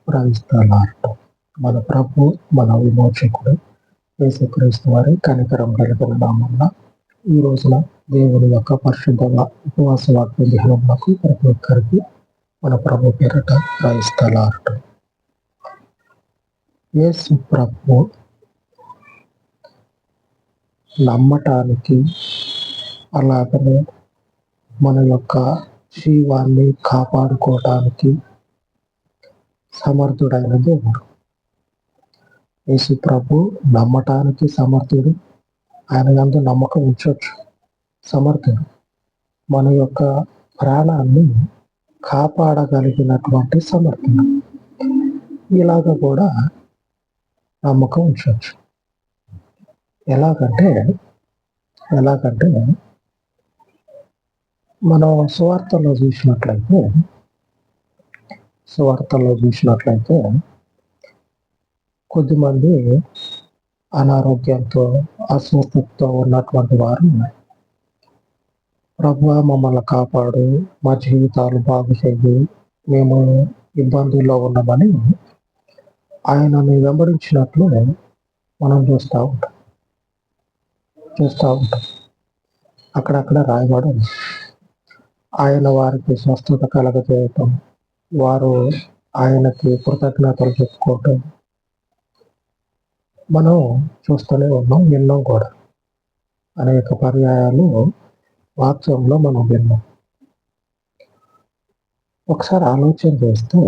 ప్రయిస్తలార్ట్. మన ప్రభు, మన విమోచకుడు యేసుక్రీస్తు వారి కనికరం కలిగిన నామమున ఈ రోజున దేవుని యొక్క పరిశుద్ధ ఉపవాస వాక్య ధ్యానములకు ప్రతి ఒక్కరికి మన ప్రభు పేరట ప్రయిస్తలార్ట్. యేసు ప్రభు నమ్మటానికి, అలాగనే మన యొక్క జీవాన్ని కాపాడుకోవటానికి సమర్థుడైన దేవుడు. యేసు ప్రభు నమ్మటానికి సమర్థుడు, ఆయన యందు నమ్మకం ఉంచొచ్చు, సమర్థుడు. మన యొక్క ప్రాణాన్ని కాపాడగలిగినటువంటి సమర్థుడు. ఇలాగ కూడా నమ్మకం ఉంచొచ్చు. ఎలాగంటే మనం సువార్తల్లో చూసినట్లయితే కొద్దిమంది అనారోగ్యంతో, అస్వస్థతతో ఉన్నటువంటి వారు, ప్రభువా మమ్మల్ని కాపాడు, మా జీవితాలు బాగు చేయి, మేము ఇబ్బందుల్లో ఉన్నామని ఆయనని వెంబడించినట్లు మనం చూస్తూ ఉంటాం. అక్కడక్కడ రాయబడి ఉంది. ఆయన వారికి స్వస్థత కలగజేయటం, వారు ఆయనకి కృతజ్ఞతలు చెప్పుకోవటం మనం చూస్తూనే ఉన్నాం, విన్నాం కూడా. అనేక పర్యాయాలు వాక్యంలో మనం విన్నాం. ఒకసారి ఆలోచన చేస్తే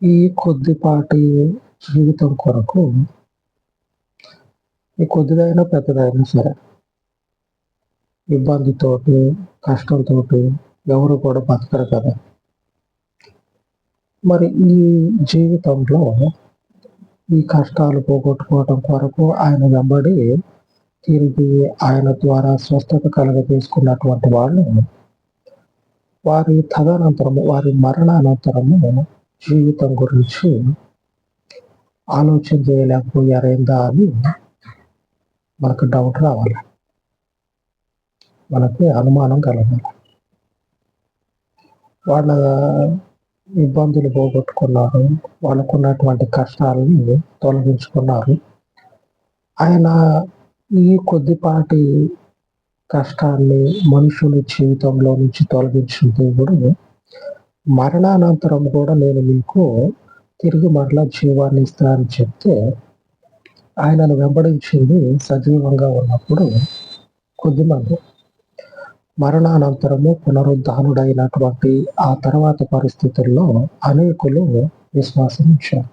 ఈ కొద్దిపాటి జీవితం కొరకు, ఈ కొద్దిదైనా పెద్దదైనా సరే, ఇబ్బందితోటి, కష్టంతో ఎవరు కూడా బతకరు కదా. మరి ఈ జీవితంలో ఈ కష్టాలు పోగొట్టుకోవటం కొరకు ఆయన వెంబడి తిరిగి ఆయన ద్వారా స్వస్థత కలగజేసుకున్నటువంటి వాళ్ళు, వారి మరణానంతరము జీవితం గురించి ఆలోచన చేయలేకపోయారేందా అని మనకు డౌట్ రావాలి, మనకి అనుమానం కలగాలి. వాళ్ళ ఇబ్బందులు పోగొట్టుకున్నారు, వాళ్ళకున్నటువంటి కష్టాలని తొలగించుకున్నారు. ఆయన ఈ కొద్దిపాటి కష్టాన్ని మనుషుల జీవితంలో నుంచి తొలగించిన దేవుడు మరణానంతరం కూడా నేను మీకు తిరిగి మరలా జీవాన్ని ఇస్తా అని చెప్తే, ఆయనను వెంబడించింది సజీవంగా ఉన్నప్పుడు కొద్దిమంది, మరణానంతరము పునరుద్ధానుడైనటువంటి ఆ తర్వాత పరిస్థితుల్లో అనేకులు విశ్వాసం ఉంచారు.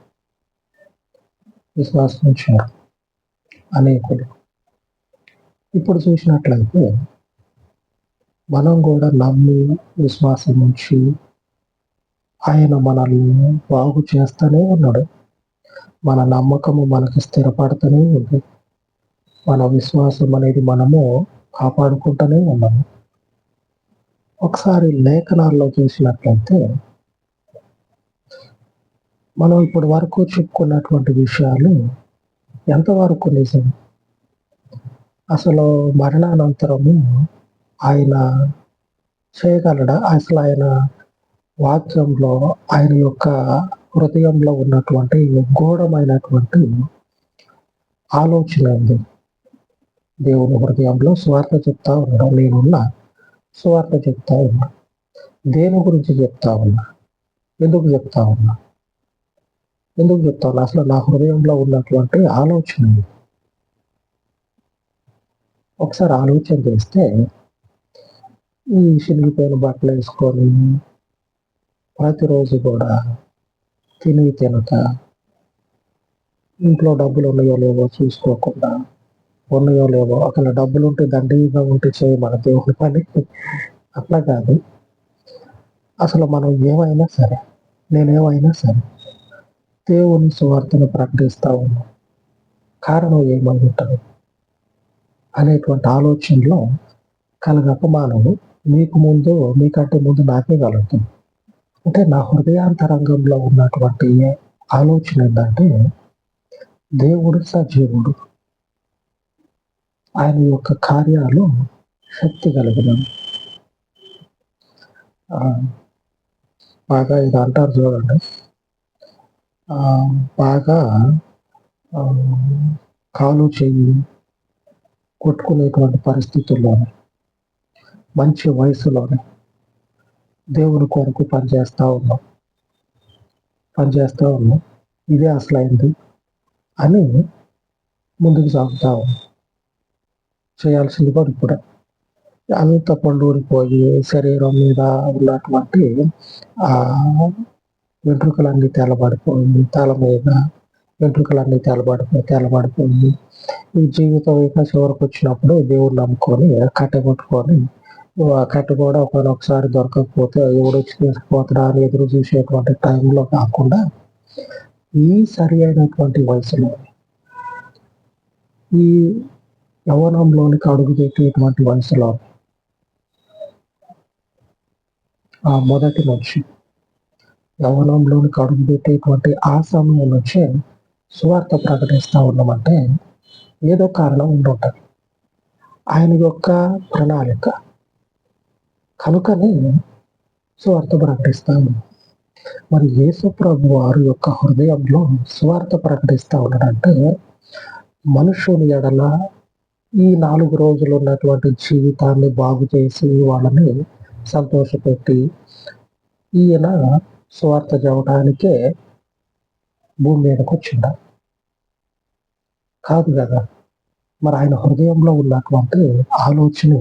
అనేకులు. ఇప్పుడు చూసినట్లయితే మనం కూడా నమ్మి విశ్వాసం ఉంచి ఆయన మనల్ని బాగు చేస్తూనే ఉన్నాడు. మన నమ్మకము మనకి స్థిరపడుతూనే ఉంది. మన విశ్వాసం అనేది మనము కాపాడుకుంటూనే ఉన్నాము. ఒకసారి లేఖనాల్లో చూసినట్లయితే మనం ఇప్పటి వరకు చెప్పుకున్నటువంటి విషయాలు ఎంతవరకు నిజం? అసలు మరణానంతరము ఆయన చేయగలడా? అసలు ఆయన వాక్యంలో, ఆయన యొక్క హృదయంలో ఉన్నటువంటి గూఢమైనటువంటి ఆలోచన ఉంది. దేవుని హృదయంలో సువార్త చెప్తా ఉన్నాడు. నేనున్నా సువార్త చెప్తా ఉన్నా. దేని గురించి చెప్తా ఉన్నా? ఎందుకు చెప్తా ఉన్నా? అసలు నా హృదయంలో ఉన్నటువంటి ఆలోచన ఒకసారి ఆలోచన చేస్తే, ఈ చినిగిపోయిన బట్టలు వేసుకొని ప్రతిరోజు కూడా తినక, ఇంట్లో డబ్బులు ఉన్నాయో లేవో చూసుకోకుండా, ఉన్నాయో లేవో, అక్కడ డబ్బులు ఉంటే దండిగా ఉంటే చేయి మన దేవుని పని, అట్లా కాదు. అసలు మనం ఏమైనా సరే, నేనేమైనా సరే దేవుని సువార్తను ప్రకటిస్తా ఉన్నాం. కారణం ఏమని ఉంటుంది అనేటువంటి ఆలోచనలో కలగక మానవు మీకంటే ముందు నాకే కలుగుతుంది. అంటే నా హృదయాంతరంగంలో ఉన్నటువంటి ఆలోచన ఏంటంటే, దేవుడు సజీవుడు, ఆయన యొక్క కార్యాలు శక్తి కలిగినవి. బాగా ఇది అంటారు చూడండి, బాగా కాలు చెయ్యి కొట్టుకునేటువంటి పరిస్థితుల్లోనే, మంచి వయసులోనే దేవుని కొరకు పనిచేస్తూ ఉన్నాం. ఇదే అసలైంది అని ముందుకు సాగుతా ఉన్నాం. చేయాల్సింది కూడా ఇప్పుడే. అంత పండూరిపోయి శరీరం మీద ఉన్నటువంటి ఆ వెంట్రుకలన్నీ తెల్లబడిపోయి, తల మీద వెంట్రుకలన్నీ తెల్లబడిపోయి ఈ జీవితం ఇంకా చివరికి వచ్చినప్పుడు దేవుడు నమ్ముకొని కట్టె కూడా ఒకసారి దొరకకపోతే ఎవడొచ్చి తీసుకుపోతాడా అని ఎదురు చూసేటువంటి టైంలో కాకుండా ఈ సరి అయినటువంటి వయసులో, ఈ యవ్వనంలోనికి అడుగుపెట్టేటువంటి వయసులో ఆ మొదటి నుంచి యవ్వనంలోనికి అడుగుపెట్టేటువంటి ఆ సమయం నుంచే సువార్త ప్రకటిస్తూ ఉన్నామంటే ఏదో కారణం ఉండుంటది. ఆయన యొక్క ప్రణాళిక కనుకనే సువార్త ప్రకటిస్తా ఉన్నాం. మరి యేసు ప్రభు వారి యొక్క హృదయంలో సువార్త ప్రకటిస్తా ఉన్నాడంటే మనుషుని ఎడల ఈ 4 రోజులు ఉన్నటువంటి జీవితాన్ని బాగు చేసి వాళ్ళని సంతోషపెట్టి ఈయన సువార్త చెప్పడానికే భూమి మీదకి వచ్చిండ కాదు కదా. మరి ఆయన హృదయంలో ఉన్నటువంటి ఆలోచన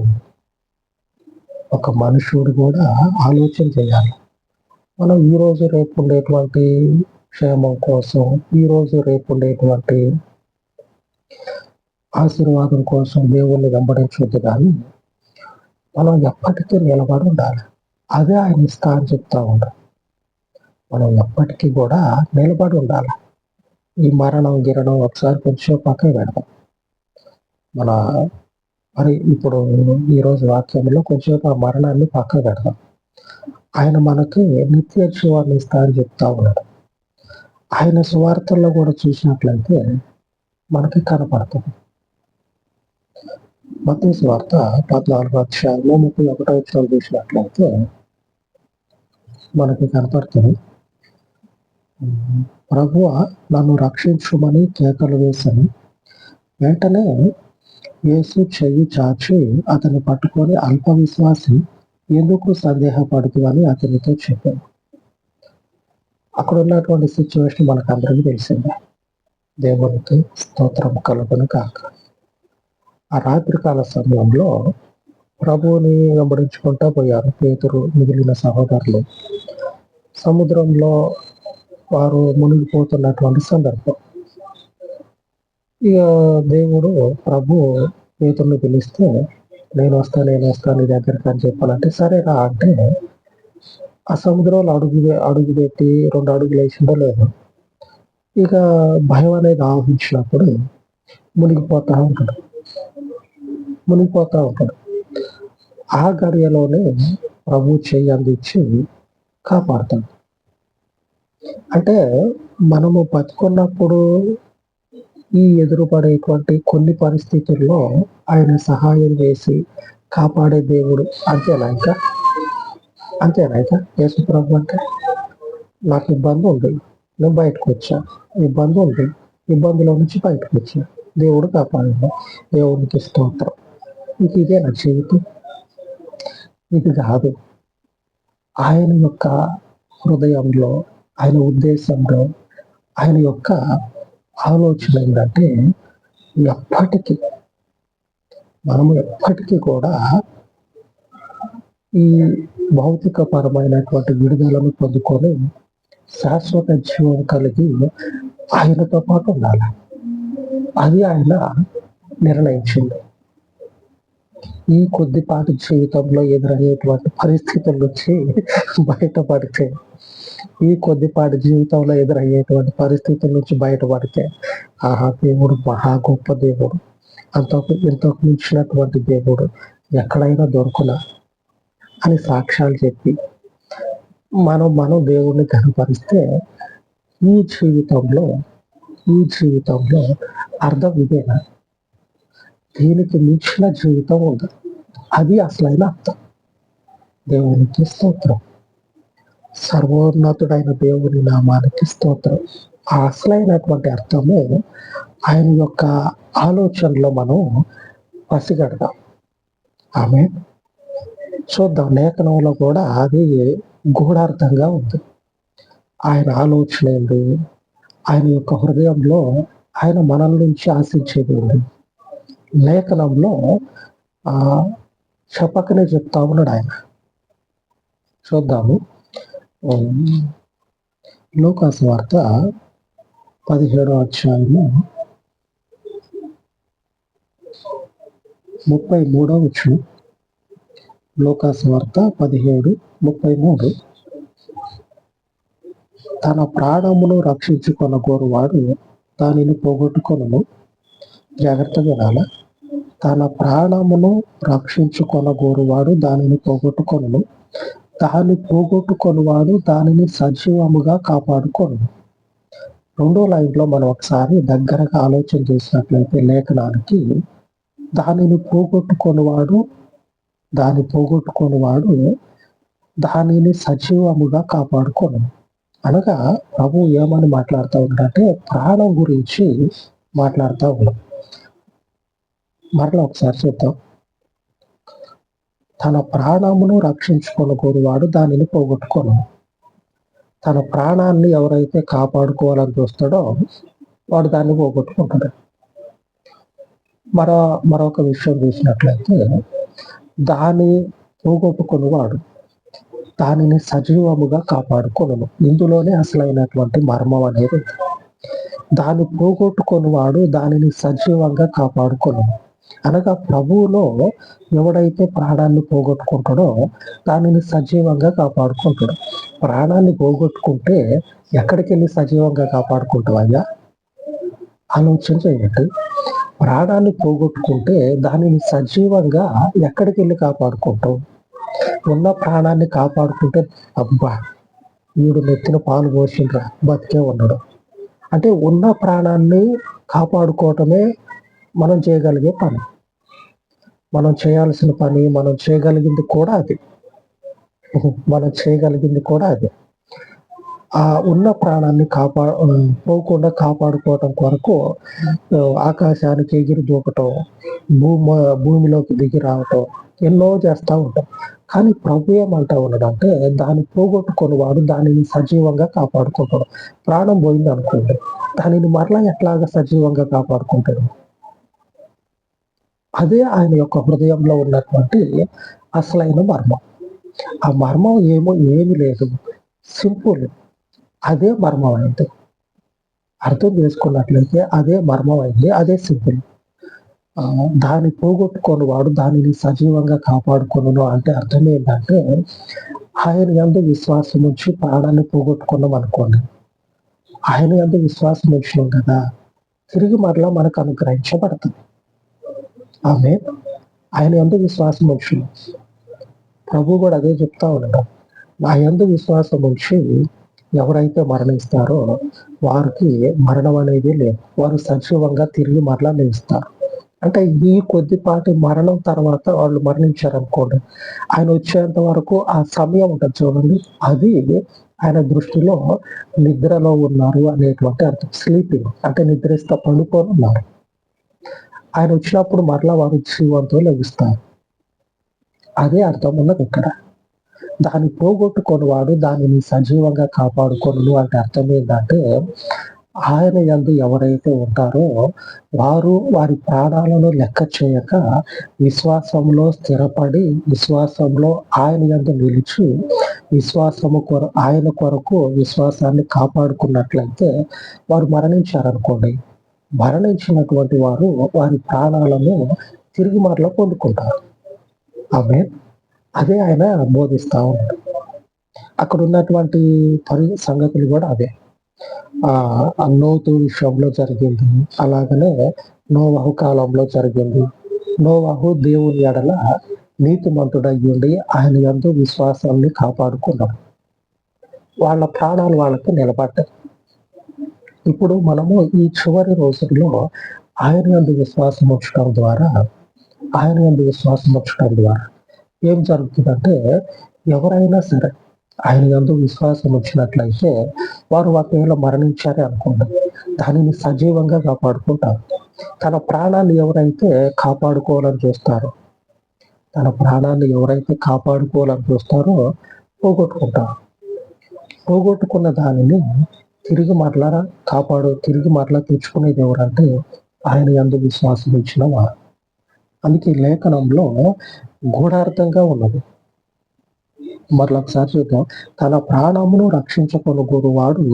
ఒక మనుషుడు కూడా ఆలోచన చేయాలి. మనం ఈ రోజు రేపు ఉండేటువంటి క్షేమం కోసం, ఈ రోజు రేపు ఉండేటువంటి ఆశీర్వాదం కోసం దేవుణ్ణి వెంబడించొద్దు, కానీ మనం ఎప్పటికీ నిలబడి ఉండాలి. అదే ఆయన ఇస్తా అని చెప్తా ఉంటాం. మనం ఎప్పటికీ కూడా నిలబడి ఉండాలి. ఈ మరణం గిరణం ఒకసారి కొంచెం పక్కన పెడతాం. మరి ఇప్పుడు ఈరోజు వాక్యంలో కొంచెం ఆ మరణాన్ని పక్కన పెడతాం. ఆయన మనకి నిత్య జీవాన్ని ఇస్తా అని చెప్తా ఉన్నాడు. ఆయన సువార్తల్లో కూడా చూసినట్లయితే మనకి కనపడుతుంది. మత్తయి సువార్త 14:31 చూసినట్లయితే మనకి కనపడుతుంది. ప్రభువ నన్ను రక్షించుమని కేకలు వేసని వెంటనే యేసు చెయ్యి చాచి అతన్ని పట్టుకొని అల్ప విశ్వాసి ఎందుకు సందేహపడుతుందని అతనితో చెప్పాను. అక్కడ ఉన్నటువంటి సిచ్యువేషన్ మనకు అందరికీ తెలిసిందే. దేవునికి స్తోత్రం కలుగును కాక. ఆ రాత్రికాల సమయంలో ప్రభువుని వెంబడించుకుంటా పోయారు పేతురు మిగిలిన సహోదరులు. సముద్రంలో వారు మునిగిపోతున్నటువంటి సందర్భం. ఇక దేవుడు ప్రభు పేతుర్ని పిలిస్తే నేను వస్తా నీ దగ్గరికి అని చెప్పాలంటే సరేరా అంటే ఆ సముద్రంలో అడుగుపెట్టి 2 అడుగులు వేసిందో లేదు. ఇక భయం అనేది ఆవహించినప్పుడు మునిగిపోతా ఉంటాడు. ఆ గడియలోనే ప్రభు చెయ్యి అందించి కాపాడుతాడు. అంటే మనము బతుకున్నప్పుడు ఈ ఎదురుపడేటువంటి కొన్ని పరిస్థితుల్లో ఆయన సహాయం చేసి కాపాడే దేవుడు. అంతేనా ఇంకా యేసు ప్రభు అంటే నాకు ఇబ్బంది ఉంది, నేను బయటకు వచ్చా, ఇబ్బంది ఉంది, ఇబ్బందిలో నుంచి బయటకు వచ్చా, దేవుడు కాపాడు, దేవునికి స్తోత్రం. ఇదే నా జీవితం. ఇది కాదు. ఆయన యొక్క హృదయంలో, ఆయన ఉద్దేశంలో, ఆయన యొక్క ఆలోచన ఏంటంటే మనము ఎప్పటికీ కూడా ఈ భౌతిక పరమైనటువంటి విడుదలను పొందుకొని శాశ్వత జీవం కలిగి ఆయనతో పాటు ఉండాలి. అది ఆయన నిర్ణయించింది. ఈ కొద్దిపాటి జీవితంలో ఎదురయ్యేటువంటి పరిస్థితుల నుంచి బయటపడితే, ఆహా దేవుడు మహా గొప్ప దేవుడు, ఇంతకు మించినటువంటి దేవుడు ఎక్కడైనా దొరుకునా అని సాక్ష్యాలు చెప్పి మనం దేవుడిని కనపరిస్తే ఈ జీవితంలో అర్థం ఇదేనా? దీనికి మించిన జీవితం ఉంది. అది అసలైన అర్థం. దేవునికి స్తోత్రం. సర్వోన్నతుడైన దేవుని నామానికి స్తోత్రం. ఆ అసలైనటువంటి అర్థము ఆయన యొక్క ఆలోచనలో మనం పసిగడదాం. ఆమె చూద్దాం, లేఖనంలో కూడా అది గూఢార్థంగా ఉంది. ఆయన ఆలోచన ఏంది, ఆయన యొక్క హృదయంలో ఆయన మనల నుంచి ఆశించేది ఏంది, లేఖనంలో చెప్పకనే చెప్తా ఉన్నాడు ఆయన. చూద్దాము. లూకాసు వార్త 17వ అధ్యాయము 33వ వచనం. లూకాసు వార్త 17:33. తన ప్రాణమును రక్షించుకొనగోరువాడు దానిని పోగొట్టుకొనును. జాగ్రత్తగా వినాలా. తన ప్రాణమును రక్షించుకొనగోరువాడు దానిని పోగొట్టుకొనును, దాన్ని పోగొట్టుకొనువాడు దానిని సజీవముగా కాపాడుకొను. రెండో లైన్లో మనం ఒకసారి దగ్గరగా ఆలోచన చేసినట్లయితే లేఖనానికి, దానిని పోగొట్టుకొనువాడు దానిని సజీవముగా కాపాడుకొను. అనగా ప్రభు ఏమని మాట్లాడుతూ ఉన్నాడంటే ప్రాణం గురించి మాట్లాడుతూ ఉన్నాం. మరలా ఒకసారి చూద్దాం. తన ప్రాణమును రక్షించుకొనగోరువాడు దానిని పోగొట్టుకొను. తన ప్రాణాన్ని ఎవరైతే కాపాడుకోవాలని చూస్తాడో వాడు దాన్ని పోగొట్టుకుంటాడు. మరొక విషయం చూసినట్లయితే, దాన్ని పోగొట్టుకొనివాడు దానిని సజీవముగా కాపాడుకొను. ఇందులోనే అసలైనటువంటి మర్మం అనేది. దాన్ని పోగొట్టుకొనివాడు దానిని సజీవంగా కాపాడుకొను. అనగా ప్రభువులో ఎవడైతే ప్రాణాన్ని పోగొట్టుకుంటాడో దానిని సజీవంగా కాపాడుకుంటాడు. ప్రాణాన్ని పోగొట్టుకుంటే ఎక్కడికి వెళ్ళి సజీవంగా కాపాడుకుంటావయ్యా? ఆలోచన చేయండి. ప్రాణాన్ని పోగొట్టుకుంటే దానిని సజీవంగా ఎక్కడికి వెళ్ళి కాపాడుకుంటావు? ఉన్న ప్రాణాన్ని కాపాడుకుంటే అబ్బా వీడు నెత్తిన పాలు పోసిండ్రా బతికే ఉన్నాడు అంటే, ఉన్న ప్రాణాన్ని కాపాడుకోవటమే మనం చేయగలిగే పని. మనం చేయాల్సిన పని, మనం చేయగలిగింది కూడా అది. ఆ ఉన్న ప్రాణాన్ని పోకుండా కాపాడుకోవటం కొరకు ఆకాశానికి ఎగిరి దూకటం, భూమిలోకి దిగి రావటం ఎన్నో చేస్తూ ఉంటాం. కానీ ప్రభు ఏమంటా ఉన్నాడంటే, దాన్ని పోగొట్టుకొనివాడు దానిని సజీవంగా కాపాడుకుంటాడు. ప్రాణం పోయింది అనుకోండి, దానిని మరలా ఎట్లాగా సజీవంగా కాపాడుకుంటాడు? అదే ఆయన యొక్క హృదయంలో ఉన్నటువంటి అసలైన మర్మం. ఆ మర్మం ఏమి లేదు, సింపుల్. అదే మర్మం అయింది. అర్థం చేసుకున్నట్లయితే అదే మర్మం అయింది, అదే సింపుల్. దాన్ని పోగొట్టుకొని వాడు దానిని సజీవంగా కాపాడుకొను అంటే అర్థం ఏంటంటే, ఆయన యందు విశ్వాసం ఉంచి ప్రాణాన్ని పోగొట్టుకున్నాం అనుకోండి, ఆయన యందు విశ్వాసం ఉంచినాం కదా, తిరిగి మరలా మనకు అనుగ్రహించబడుతుంది. ఆమె ఆయన యందు విశ్వాసం ఉంచినాం. ప్రభు కూడా అదే చెప్తా ఉన్నాడు. నా యందు విశ్వాసం ఉంచి ఎవరైతే మరణిస్తారో వారికి మరణం అనేది లేదు, వారు సజీవంగా తిరిగి మరలా లేస్తారు. అంటే ఈ కొద్దిపాటి మరణం తర్వాత వాళ్ళు మరణించారనుకోండి, ఆయన వచ్చేంత వరకు ఆ సమయం ఉంటుంది చూడండి, అది ఆయన దృష్టిలో నిద్రలో ఉన్నారు అనేటువంటి అర్థం. స్లీపింగ్ అంటే నిద్రిస్తా పడుకొని ఉన్నారు. ఆయన వచ్చినప్పుడు మరలా వారు జీవంతో లభిస్తారు. అదే అర్థం ఉన్నది ఇక్కడ. దాన్ని పోగొట్టుకొని వాడు దానిని సజీవంగా కాపాడుకొను అంటే అర్థం ఏంటంటే, ఆయన యందు ఎవరైతే ఉంటారో వారు వారి ప్రాణాలను లెక్క చేయక విశ్వాసంలో స్థిరపడి, విశ్వాసంలో ఆయన యందు నిలిచి, ఆయన కొరకు విశ్వాసాన్ని కాపాడుకున్నట్లయితే వారు మరణించారనుకోండి, మరణించినటువంటి వారు వారి ప్రాణాలను తిరిగి మరలా పొందుకుంటారు. అదే ఆయన బోధిస్తా ఉన్నాడు. అక్కడ ఉన్నటువంటి సంగతులు కూడా అదే. నోతు విషయంలో జరిగింది, అలాగనే నోవహు కాలంలో జరిగింది. నోవహు దేవుని ఎడల నీతిమంతుడయ్యుండి ఆయన యందు విశ్వాసాన్ని కాపాడుకున్నాడు. వాళ్ళ ప్రాణాలు వాళ్ళకి నిలబడ్డాయి. ఇప్పుడు మనము ఈ చివరి రోజుల్లో ఆయన యందు విశ్వాసం ఉంచడం ద్వారా ఏం జరుగుతుందంటే, ఎవరైనా సరే ఆయన యందు విశ్వాసం వచ్చినట్లయితే వారు ఒకవేళ మరణించారే అనుకోండి, దానిని సజీవంగా కాపాడుకుంటారు. తన ప్రాణాన్ని ఎవరైతే కాపాడుకోవాలని చూస్తారో, తన ప్రాణాన్ని ఎవరైతే కాపాడుకోవాలని చూస్తారో పోగొట్టుకుంటారు. పోగొట్టుకున్న దానిని తిరిగి మరలా తెచ్చుకునేది ఎవరంటే ఆయన యందు విశ్వాసం ఇచ్చిన వారు. అందుకే ఈ లేఖనంలో గూఢార్థంగా ఉన్నది. మరొకసారి చూద్దాం. తన ప్రాణమును రక్షించుకొనువాడు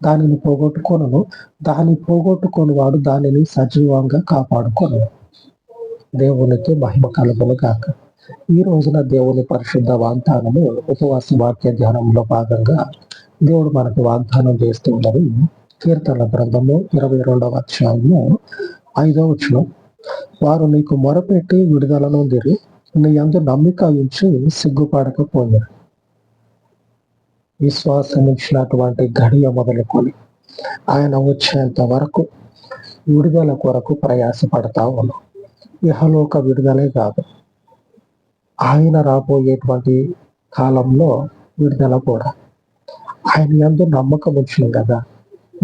దానిని పోగొట్టుకొనును, దాన్ని పోగొట్టుకొనివాడు దానిని సజీవంగా కాపాడుకొను. దేవునికి మహిమ కలుగును గాక. ఈ రోజున దేవుని పరిశుద్ధ వాగ్దానము ఉపవాస వాక్య ధ్యానంలో భాగంగా దేవుడు మనకు వాగ్దానం చేస్తున్నది. కీర్తన గ్రంథము 22వ అధ్యాయము 5వ వచనం. వారు నీకు మొరపెట్టి విడుదల నొందిరి, నీ యందు నమ్మిక ఉంచి సిగ్గుపడకపోయారు. విశ్వాసం ఇచ్చినటువంటి గడియ మొదలుకొని ఆయన వచ్చేంత వరకు విడుదల కొరకు ప్రయాసపడతా ఉన్నాం. ఇహలోక విడుదలే కాదు, ఆయన రాబోయేటువంటి కాలంలో విడుదల కూడా. ఆయన యందు నమ్మకం వచ్చింది కదా,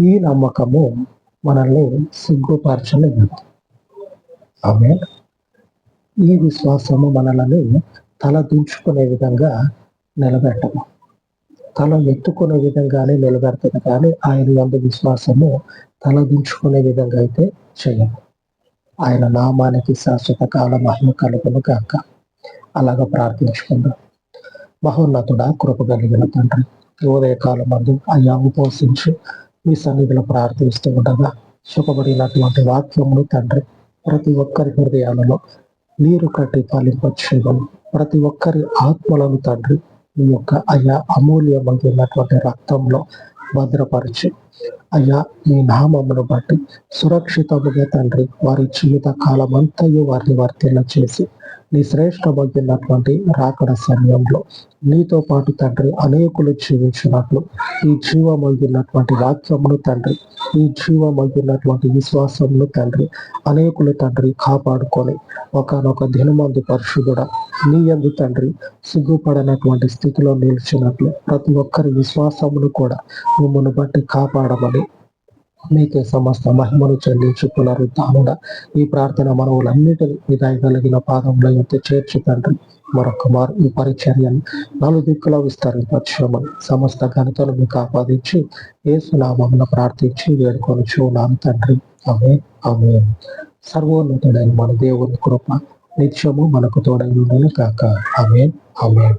ఈ నమ్మకము మనల్ని సిగ్గుపరచలేదు. ఆమేన్. ఈ విశ్వాసము మనల్ని తల దించుకునే విధంగా నిలబెట్టదు, తల ఎత్తుకునే విధంగానే నిలబెడుతుంది, కానీ ఆయన యందు విశ్వాసము తల దించుకునే విధంగా అయితే చేయదు. ఆయన నామానికి శాశ్వత కాల మహిమ కలుగును గాక. అలాగా ప్రార్థించుకుందాం. మహోన్నతుడా, కృప కలిగిన తండ్రి, ఉదయకాలం మందు అయ్యా ఉపవసించి మీ సన్నిధిలో ప్రార్థిస్తూ ఉండగా చెప్పబడినటువంటి వాక్యమును తండ్రి ప్రతి ఒక్కరి హృదయాలలో నీరు కట్టి ఫలింపచేయగలను. ప్రతి ఒక్కరి ఆత్మలను తండ్రి మీ యొక్క అయ్యా అమూల్యమైనటువంటి రక్తంలో భద్రపరిచి అయ్యా మీ నామమును బట్టి సురక్షితముగా తండ్రి వారి జీవిత కాలమంతయు వారిని వర్తిల్ల చేసి నీ శ్రేష్టమైనటువంటి రాకడ సమయంలో నీతో పాటు తండ్రి అనేకులు జీవించినట్లు ఈ జీవమైనటువంటి వాక్యమును తండ్రి, ఈ జీవమైనటువంటి విశ్వాసమును తండ్రి అనేకులు తండ్రి కాపాడుకొని ఒకనొక దినమందు పరిశుద్ధుడా నీ యందు తండ్రి సిగ్గుపడనటువంటి స్థితిలో నిలిచినట్లు ప్రతి ఒక్కరి విశ్వాసమును కూడా మిమ్మల్ని బట్టి కాపాడమని మీకే సమస్త మహిమను చెల్లించు పునరుద్ధానుడ. ఈ ప్రార్థన మనవులన్నిటిని మీ దయగలిగిన పాదంలో అయితే చేర్చి తండ్రి మరొక ఈ పరిచర్యను నలుదిక్కులో విస్తరింపచేయమని సమస్త ఘనతను మీకు ఆపాదించి యేసునామమున ప్రార్థించి వేడుకొనుచున్నాను తండ్రి. ఆమేన్, ఆమేన్. సర్వోన్నతుడైన మన దేవుని కృప నిత్యము మనకు తోడై ఉండును గాక. ఆమేన్, ఆమేన్.